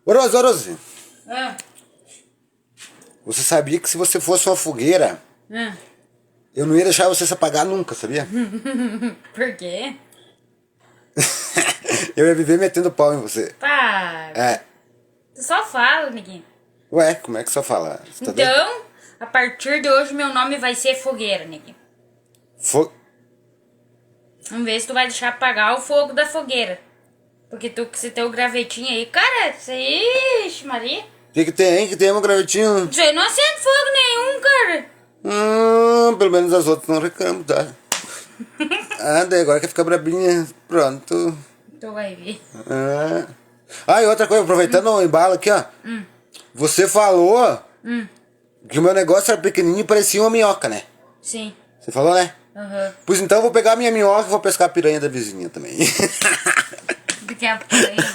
Ô, Rose, Ah, você sabia que se você fosse uma fogueira, ah. eu não ia deixar você se apagar nunca, sabia? Por quê? Eu ia viver metendo pau em você. Para. É. Tu só fala, neguinho. Ué, como é que só fala? Você tá doido? Então, a partir de hoje, meu nome vai ser Fogueira, neguinho. Vamos ver se tu vai deixar apagar o fogo da fogueira. Porque tu com esse teu gravetinho aí, cara, isso aí, ixi, Maria. O que tem, hein? Que tem um gravetinho? Isso aí não acende fogo nenhum, cara. Pelo menos as outras não reclamam, tá? Daí agora quer ficar brabinha. Pronto. Tu vai ver. E outra coisa, aproveitando o embalo aqui, ó. Você falou que o meu negócio era pequenininho e parecia uma minhoca, né? Sim. Você falou, né? Aham. Pois então eu vou pegar a minha minhoca e vou pescar a piranha da vizinha também. Porque a piranha